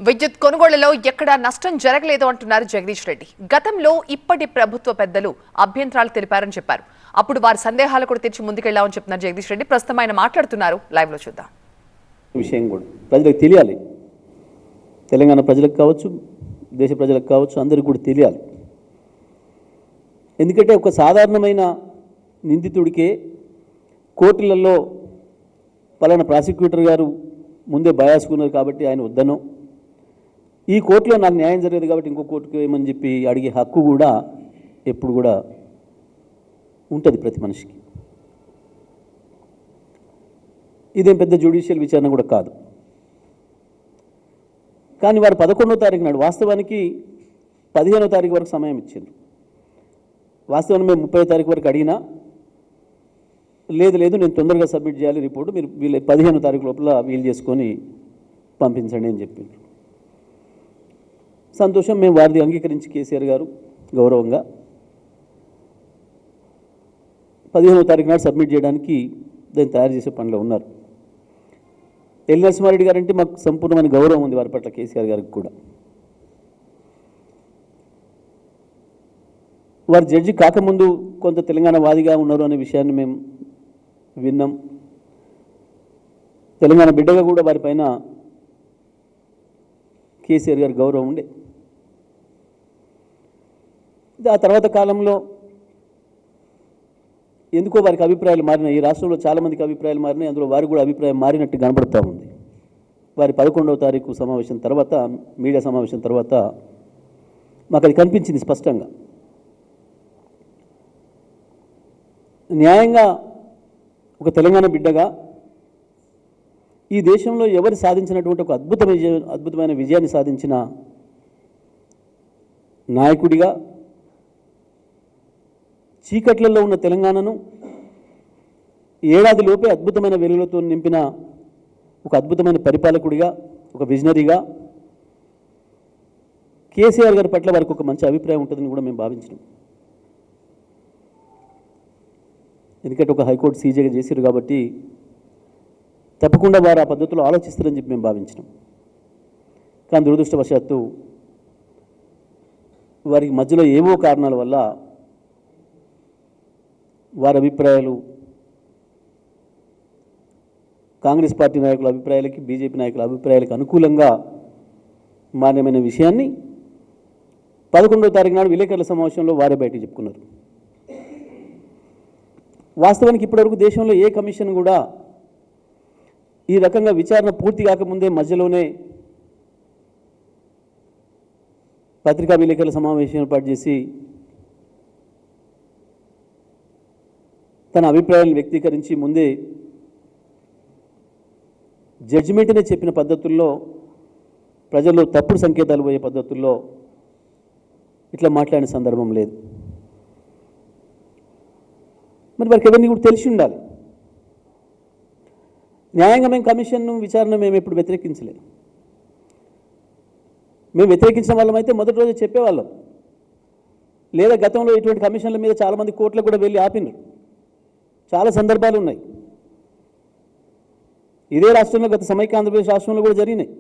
విద్యుత్ కొనుగోళ్లలో ఎక్కడా నష్టం జరగలేదు అంటున్నారు జగదీష్ రెడ్డి. గతంలో ఇప్పటి ప్రభుత్వ పెద్దలు అభ్యంతరాలు తెలిపారని చెప్పారు. అప్పుడు వారి సందేహాలు కూడా తెచ్చి ముందుకెళ్లామని చెప్తున్నారు జగదీష్ రెడ్డి. ప్రస్తుతం ఆయన మాట్లాడుతున్నారు. లైవ్ లో చూద్దాం. విషయం కూడా ప్రజలకు తెలియాలి, తెలంగాణ ప్రజలకు కావచ్చు, దేశ ప్రజలకు కావచ్చు, అందరికీ కూడా తెలియాలి. ఎందుకంటే ఒక సాధారణమైన నిందితుడికే కోర్టులలో పలానా ప్రాసిక్యూటర్ గారు ముందే బయాసుకున్నారు కాబట్టి ఆయన వద్దనో, ఈ కోర్టులో నాకు న్యాయం జరగదు కాబట్టి ఇంకో కోర్టుకు ఏమని చెప్పి అడిగే హక్కు కూడా ఎప్పుడు కూడా ఉంటుంది ప్రతి మనిషికి. ఇదేం పెద్ద జ్యుడిషియల్ విచారణ కూడా కాదు. కానీ వారు 11వ తారీఖు నాడు, వాస్తవానికి 15వ తారీఖు వరకు సమయం ఇచ్చింది. వాస్తవానికి మేము 30వ తారీఖు వరకు అడిగినా లేదు నేను తొందరగా సబ్మిట్ చేయాలి రిపోర్టు, మీరు వీళ్ళు 15వ తారీఖు లోపల వీలు చేసుకొని పంపించండి అని చెప్పింది. సంతోషం, మేము వారిది అంగీకరించి కేసీఆర్ గారు గౌరవంగా 15వ తారీఖు నాడు సబ్మిట్ చేయడానికి దాన్ని తయారు చేసే పనిలో ఉన్నారు. ఎల్ నరసింహారెడ్డి గారు అంటే మాకు సంపూర్ణమైన గౌరవం ఉంది వారి పట్ల, కేసీఆర్ గారికి కూడా. వారు జడ్జి కాకముందు కొంత తెలంగాణ వాదిగా ఉన్నారు అనే విషయాన్ని మేము విన్నాం. తెలంగాణ బిడ్డగా కూడా వారిపైన కేసీఆర్ గారి గౌరవం ఉండే. ఆ తర్వాత కాలంలో ఎందుకో వారికి అభిప్రాయాలు మారినాయి. ఈ రాష్ట్రంలో చాలామందికి అభిప్రాయాలు మారినాయి, అందులో వారికి కూడా అభిప్రాయం మారినట్టు కనబడుతూ ఉంది. వారి 11వ తారీఖు సమావేశం తర్వాత, మీడియా సమావేశం తర్వాత మాకు అది కనిపించింది స్పష్టంగా. న్యాయంగా ఒక తెలంగాణ బిడ్డగా ఈ దేశంలో ఎవరు సాధించినటువంటి ఒక అద్భుతమైన విజయాన్ని సాధించిన నాయకుడిగా, చీకట్లలో ఉన్న తెలంగాణను ఏడాదిలోపే అద్భుతమైన వెలుగులతో నింపిన ఒక అద్భుతమైన పరిపాలకుడిగా, ఒక విజనరీగా కేసీఆర్ గారి పట్ల వారికి ఒక మంచి అభిప్రాయం ఉంటుందని కూడా మేము భావించినాం. ఎందుకంటే ఒక హైకోర్టు సీజేగా చేశారు కాబట్టి తప్పకుండా వారు ఆ పద్ధతిలో ఆలోచిస్తారని చెప్పి మేము భావించినాం. కానీ దురదృష్టవశాత్తు వారికి మధ్యలో ఏవో కారణాల వల్ల వారి అభిప్రాయాలు కాంగ్రెస్ పార్టీ నాయకుల అభిప్రాయాలకి, బీజేపీ నాయకుల అభిప్రాయాలకు అనుకూలంగా మాన్యమైన విషయాన్ని 11వ తారీఖు నాడు విలేకరుల సమావేశంలో వారే బయటకు చెప్పుకున్నారు. వాస్తవానికి ఇప్పటివరకు దేశంలో ఏ కమిషన్ కూడా ఈ రకంగా విచారణ పూర్తి కాకముందే మధ్యలోనే పత్రికా విలేకరుల సమావేశం ఏర్పాటు చేసి తన అభిప్రాయాలను వ్యక్తీకరించి ముందే జడ్జిమెంట్నే చెప్పిన పద్ధతుల్లో, ప్రజల్లో తప్పుడు సంకేతాలు పోయే పద్ధతుల్లో ఇట్లా మాట్లాడిన సందర్భం లేదు. మరి వారికి ఎవరిని కూడా తెలిసి ఉండాలి. న్యాయంగా మేము కమిషన్ను విచారణ మేము ఎప్పుడు వ్యతిరేకించలేదు. మేము వ్యతిరేకించిన వాళ్ళం అయితే మొదటి రోజు చెప్పేవాళ్ళం. లేదా గతంలో ఇటువంటి కమిషన్ల మీద చాలామంది కోర్టులకు కూడా వెళ్ళి ఆపినారు. చాలా సందర్భాలు ఉన్నాయి. ఇదే రాష్ట్రంలో, గత సమైక్య ఆంధ్రప్రదేశ్ రాష్ట్రంలో కూడా జరిగినాయి.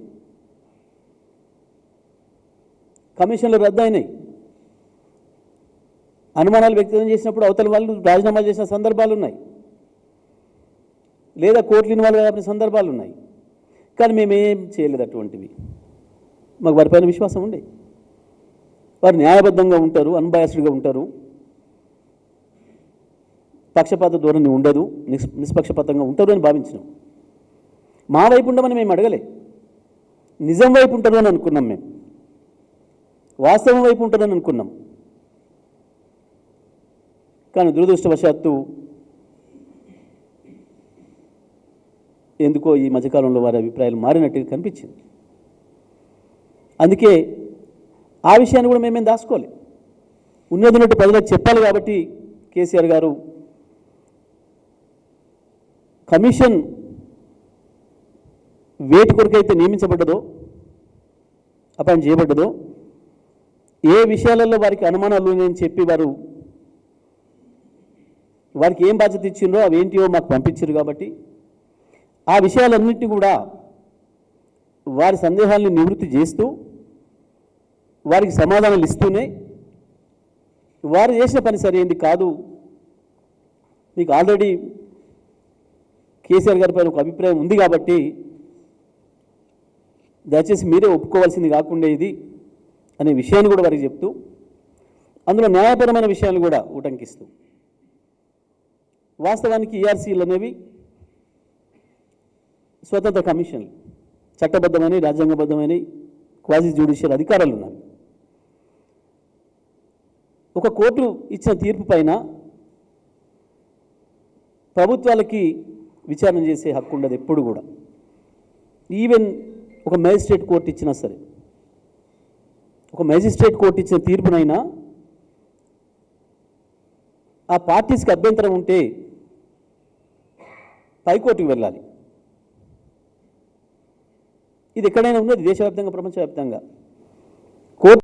కమిషన్లు రద్దు అయినాయి. అనుమానాలు వ్యక్తం చేసినప్పుడు అవతల వాళ్ళు రాజీనామాలు చేసిన సందర్భాలు ఉన్నాయి, లేదా కోర్టులు ఇన్వాల్వ్ అయిన సందర్భాలు ఉన్నాయి. కానీ మేమేం చేయలేదు అటువంటివి. మాకు వారిపైన విశ్వాసం ఉండే. వారు న్యాయబద్ధంగా ఉంటారు, అన్బయాస్డ్గా ఉంటారు, పక్షపాత ధోరణి ఉండదు, నిష్పక్షపాతంగా ఉంటారు అని భావించినాం. మా వైపు ఉండమని మేము అడగలే, నిజం వైపు ఉంటారు అని అనుకున్నాం. మేము వాస్తవం వైపు ఉంటుందని అనుకున్నాం. కానీ దురదృష్టవశాత్తు ఎందుకో ఈ మధ్యకాలంలో వారి అభిప్రాయాలు మారినట్టుగా కనిపించింది. అందుకే ఆ విషయాన్ని కూడా మేమేం దాచుకోలే, ఉన్నట్టు ప్రజలకు చెప్పాలి. కాబట్టి కేసీఆర్ గారు కమిషన్ వేటి కొరకైతే నియమించబడ్డదో, అపాయింట్ చేయబడ్డదో, ఏ విషయాలలో వారికి అనుమానాలు ఉన్నాయని చెప్పి వారికి ఏం బాధ్యత ఇచ్చిండ్రో అవేంటివో మాకు పంపించారు. కాబట్టి ఆ విషయాలన్నింటినీ కూడా వారి సందేహాల్ని నివృత్తి చేస్తూ వారికి సమాధానాలు ఇస్తూనే వారు చేసిన పని సరైంది కాదు, మీకు ఆల్రెడీ కేసీఆర్ గారి పైన ఒక అభిప్రాయం ఉంది కాబట్టి దయచేసి మీరే ఒప్పుకోవాల్సింది కాకుండా ఇది అనే విషయాన్ని కూడా వారికి చెప్తూ అందులో న్యాయపరమైన విషయాలు కూడా ఉటంకిస్తూ వాస్తవానికి ఈఆర్సీలు అనేవి స్వతంత్ర కమిషన్లు, చట్టబద్ధమైన రాజ్యాంగబద్ధమైన క్వాజీ జ్యుడిషియల్ అధికారాలు ఉన్నాయి. ఒక కోర్టు ఇచ్చిన తీర్పు పైన ప్రభుత్వాలకి విచారణ చేసే హక్కు ఉండదు ఎప్పుడు కూడా. ఈవెన్ ఒక మేజిస్ట్రేట్ కోర్టు ఇచ్చినా సరే, ఒక మేజిస్ట్రేట్ కోర్టు ఇచ్చిన తీర్పునైనా ఆ పార్టీస్కి అభ్యంతరం ఉంటే పైకోర్టుకు వెళ్ళాలి. ఇది ఎక్కడైనా ఉన్నది, దేశవ్యాప్తంగా ప్రపంచవ్యాప్తంగా. కోర్టు